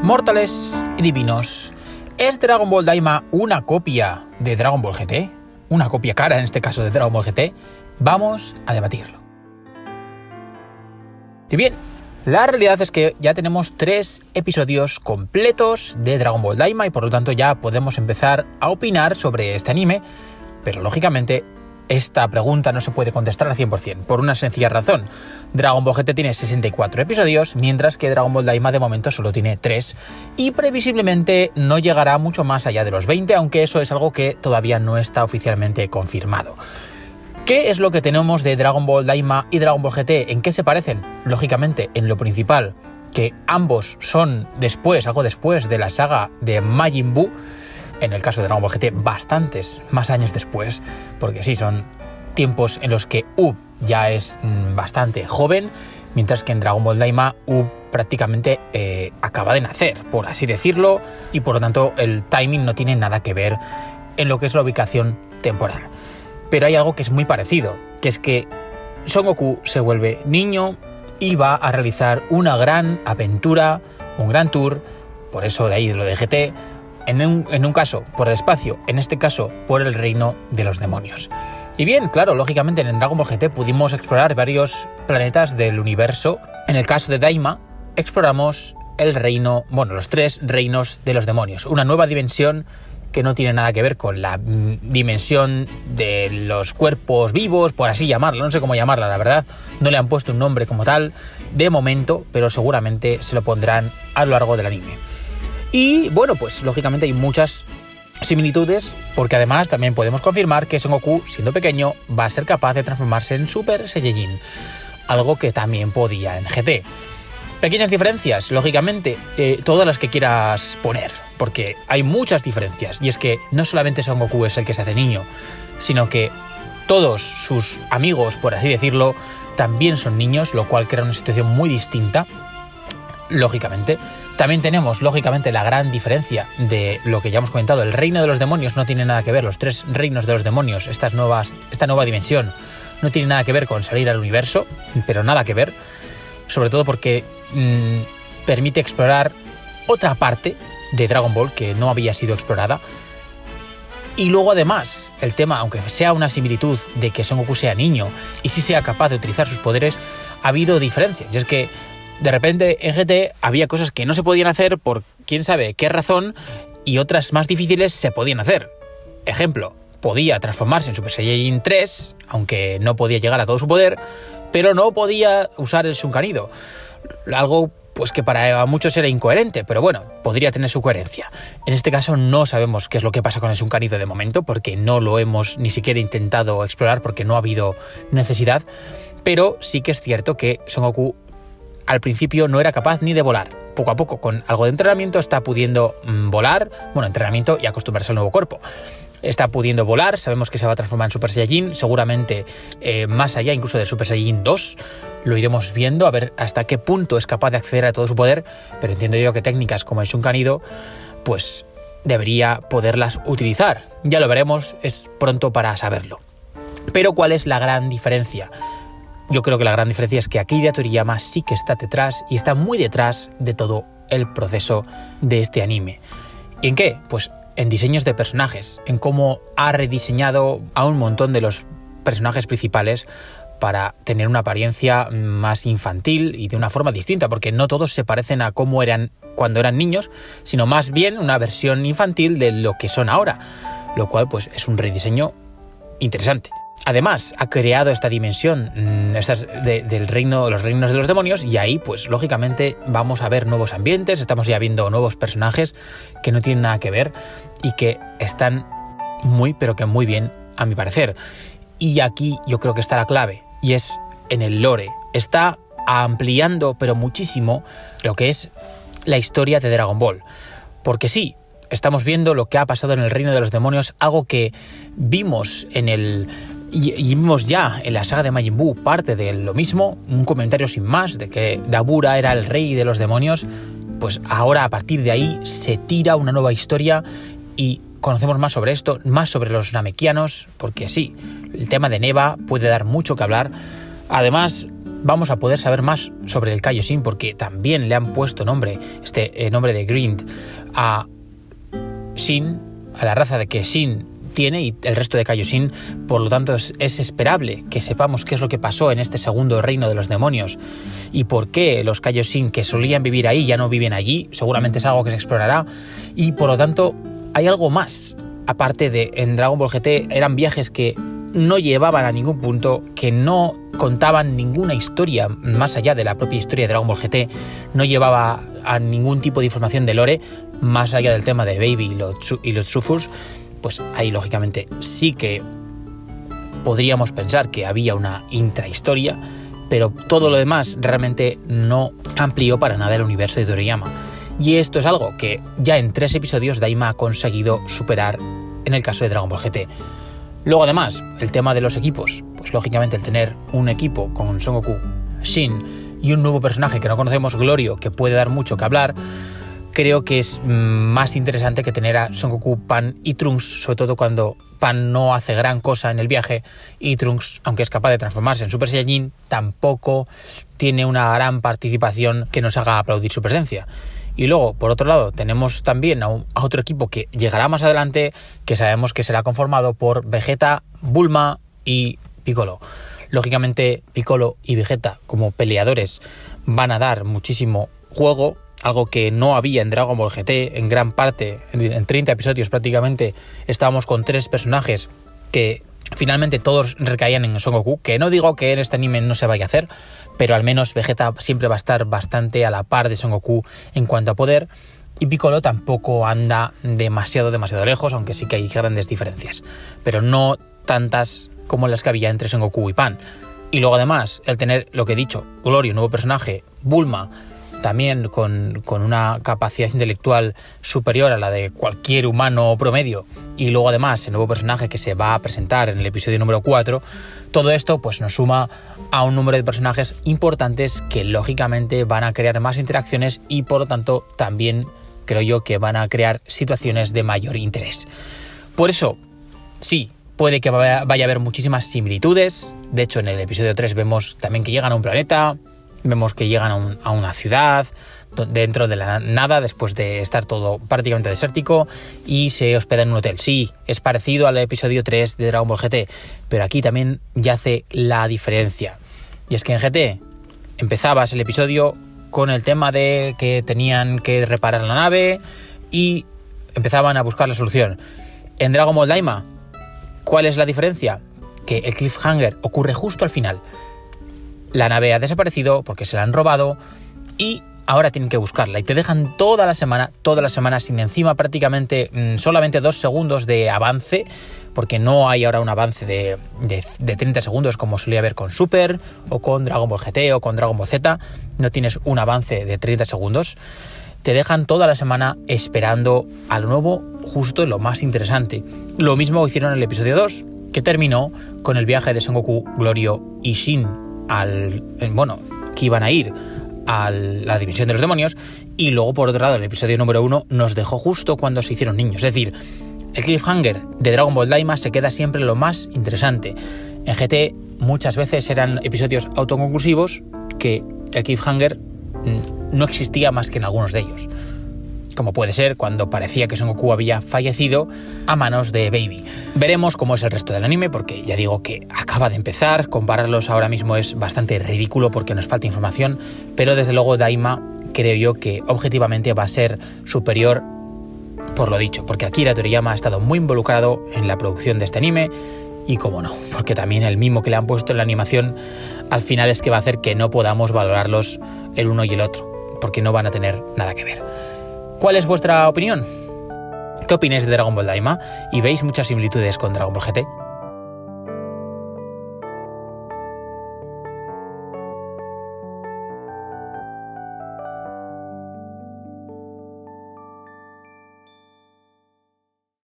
Mortales y divinos, ¿es Dragon Ball Daima una copia de Dragon Ball GT? Una copia cara, en este caso, de Dragon Ball GT. Vamos a debatirlo. Y bien, la realidad es que ya tenemos 3 episodios completos de Dragon Ball Daima y por lo tanto ya podemos empezar a opinar sobre este anime, pero lógicamente esta pregunta no se puede contestar al 100%, por una sencilla razón. Dragon Ball GT tiene 64 episodios, mientras que Dragon Ball Daima de momento solo tiene 3, y previsiblemente no llegará mucho más allá de los 20, aunque eso es algo que todavía no está oficialmente confirmado. ¿Qué es lo que tenemos de Dragon Ball Daima y Dragon Ball GT? ¿En qué se parecen? Lógicamente, en lo principal, que ambos son algo después de la saga de Majin Buu. En el caso de Dragon Ball GT, bastantes más años después, porque sí, son tiempos en los que Up ya es bastante joven, mientras que en Dragon Ball Daima Up prácticamente acaba de nacer, por así decirlo, y por lo tanto el timing no tiene nada que ver en lo que es la ubicación temporal. Pero hay algo que es muy parecido, que es que Son Goku se vuelve niño y va a realizar una gran aventura, un gran tour, por eso de ahí lo de GT, en un caso por el espacio, en este caso por el reino de los demonios. Y bien, claro, lógicamente en Dragon Ball GT pudimos explorar varios planetas del universo. En el caso de Daima exploramos los 3 reinos de los demonios, una nueva dimensión que no tiene nada que ver con la dimensión de los cuerpos vivos, por así llamarlo, no sé cómo llamarla, la verdad, no le han puesto un nombre como tal de momento, pero seguramente se lo pondrán a lo largo del anime. Y bueno, pues lógicamente hay muchas similitudes, porque además también podemos confirmar que Son Goku, siendo pequeño, va a ser capaz de transformarse en Super Saiyajin, algo que también podía en GT. Pequeñas diferencias, lógicamente, todas las que quieras poner, porque hay muchas diferencias, y es que no solamente Son Goku es el que se hace niño, sino que todos sus amigos, por así decirlo, también son niños, lo cual crea una situación muy distinta, lógicamente. También tenemos, lógicamente, la gran diferencia de lo que ya hemos comentado. El reino de los demonios no tiene nada que ver, los 3 reinos de los demonios, esta nueva dimensión, no tiene nada que ver con salir al universo, pero nada que ver, sobre todo porque permite explorar otra parte de Dragon Ball que no había sido explorada. Y luego además, el tema, aunque sea una similitud de que Son Goku sea niño y sí sea capaz de utilizar sus poderes, ha habido diferencias, y es que de repente en GT había cosas que no se podían hacer por quién sabe qué razón y otras más difíciles se podían hacer. Ejemplo, podía transformarse en Super Saiyajin 3, aunque no podía llegar a todo su poder, pero no podía usar el Shunkanido. Algo pues que para muchos era incoherente, pero bueno, podría tener su coherencia. En este caso no sabemos qué es lo que pasa con el Shunkanido de momento, porque no lo hemos ni siquiera intentado explorar, porque no ha habido necesidad, pero sí que es cierto que Son Goku al principio no era capaz ni de volar. Poco a poco, con algo de entrenamiento, está pudiendo volar, entrenamiento y acostumbrarse al nuevo cuerpo. Está pudiendo volar, sabemos que se va a transformar en Super Saiyajin, seguramente más allá incluso de Super Saiyajin 2, lo iremos viendo, a ver hasta qué punto es capaz de acceder a todo su poder, pero entiendo yo que técnicas como el Shunkanido, pues debería poderlas utilizar. Ya lo veremos, es pronto para saberlo. Pero ¿cuál es la gran diferencia? Yo creo que la gran diferencia es que Akira Toriyama sí que está detrás y está muy detrás de todo el proceso de este anime. ¿Y en qué? Pues en diseños de personajes, en cómo ha rediseñado a un montón de los personajes principales para tener una apariencia más infantil y de una forma distinta, porque no todos se parecen a cómo eran cuando eran niños, sino más bien una versión infantil de lo que son ahora, lo cual pues es un rediseño interesante. Además, ha creado esta dimensión del reino, los reinos de los demonios, y ahí, pues lógicamente, vamos a ver nuevos ambientes, estamos ya viendo nuevos personajes que no tienen nada que ver y que están muy, pero que muy bien, a mi parecer. Y aquí yo creo que está la clave, y es en el lore. Está ampliando, pero muchísimo, lo que es la historia de Dragon Ball. Porque sí, estamos viendo lo que ha pasado en el reino de los demonios, algo que vimos y vimos ya en la saga de Majin Buu parte de lo mismo, un comentario sin más de que Dabura era el rey de los demonios. Pues ahora a partir de ahí se tira una nueva historia y conocemos más sobre esto, más sobre los namekianos, porque sí, el tema de Neva puede dar mucho que hablar. Además, vamos a poder saber más sobre el Kaioshin, porque también le han puesto nombre de Grind a Shin, a la raza de que Shin tiene y el resto de Kaioshin. Por lo tanto es esperable que sepamos qué es lo que pasó en este segundo reino de los demonios y por qué los Kaioshin que solían vivir ahí ya no viven allí. Seguramente es algo que se explorará, y por lo tanto hay algo más. Aparte de en Dragon Ball GT eran viajes que no llevaban a ningún punto, que no contaban ninguna historia más allá de la propia historia de Dragon Ball GT, no llevaba a ningún tipo de información de lore más allá del tema de Baby y los Trufus. Pues ahí lógicamente sí que podríamos pensar que había una intrahistoria, pero todo lo demás realmente no amplió para nada el universo de Toriyama. Y esto es algo que ya en 3 episodios Daima ha conseguido superar en el caso de Dragon Ball GT. Luego además, el tema de los equipos, pues lógicamente el tener un equipo con Son Goku, Shin y un nuevo personaje que no conocemos, Glorio, que puede dar mucho que hablar, creo que es más interesante que tener a Son Goku, Pan y Trunks, sobre todo cuando Pan no hace gran cosa en el viaje y Trunks, aunque es capaz de transformarse en Super Saiyajin, tampoco tiene una gran participación que nos haga aplaudir su presencia. Y luego, por otro lado, tenemos también a otro equipo que llegará más adelante, que sabemos que será conformado por Vegeta, Bulma y Piccolo. Lógicamente, Piccolo y Vegeta como peleadores van a dar muchísimo juego, algo que no había en Dragon Ball GT. En gran parte, en 30 episodios prácticamente, estábamos con 3 personajes que finalmente todos recaían en Son Goku, que no digo que en este anime no se vaya a hacer, pero al menos Vegeta siempre va a estar bastante a la par de Son Goku en cuanto a poder, y Piccolo tampoco anda demasiado lejos, aunque sí que hay grandes diferencias, pero no tantas como las que había entre Son Goku y Pan. Y luego además, el tener lo que he dicho, Glorio, nuevo personaje, Bulma, también con una capacidad intelectual superior a la de cualquier humano promedio, y luego además el nuevo personaje que se va a presentar en el episodio número 4, todo esto pues nos suma a un número de personajes importantes que lógicamente van a crear más interacciones y por lo tanto también creo yo que van a crear situaciones de mayor interés. Por eso, sí, puede que vaya a haber muchísimas similitudes. De hecho, en el episodio 3 vemos también que llegan a un planeta, vemos que llegan a una ciudad dentro de la nada después de estar todo prácticamente desértico y se hospeda en un hotel. Sí, es parecido al episodio 3 de Dragon Ball GT, pero aquí también yace la diferencia. Y es que en GT empezabas el episodio con el tema de que tenían que reparar la nave y empezaban a buscar la solución. En Dragon Ball Daima, ¿cuál es la diferencia? Que el cliffhanger ocurre justo al final. La nave ha desaparecido porque se la han robado y ahora tienen que buscarla, y te dejan toda la semana sin encima prácticamente solamente 2 segundos de avance, porque no hay ahora un avance de 30 segundos como solía haber con Super o con Dragon Ball GT o con Dragon Ball Z. No tienes un avance de 30 segundos. Te dejan toda la semana esperando a lo nuevo, justo en lo más interesante. Lo mismo hicieron en el episodio 2, que terminó con el viaje de Son Goku, Glorio y Shin que iban a ir a la dimensión de los demonios, y luego por otro lado el episodio número 1 nos dejó justo cuando se hicieron niños. Es decir, el cliffhanger de Dragon Ball Daima se queda siempre lo más interesante. En GT muchas veces eran episodios autoconclusivos que el cliffhanger no existía más que en algunos de ellos, como puede ser cuando parecía que Son Goku había fallecido a manos de Baby. Veremos cómo es el resto del anime, porque ya digo que acaba de empezar. Compararlos ahora mismo es bastante ridículo porque nos falta información, pero desde luego Daima creo yo que objetivamente va a ser superior por lo dicho, porque Akira Toriyama ha estado muy involucrado en la producción de este anime, y cómo no, porque también el mimo que le han puesto en la animación al final es que va a hacer que no podamos valorarlos el uno y el otro, porque no van a tener nada que ver. ¿Cuál es vuestra opinión? ¿Qué opináis de Dragon Ball Daima? ¿Y veis muchas similitudes con Dragon Ball GT?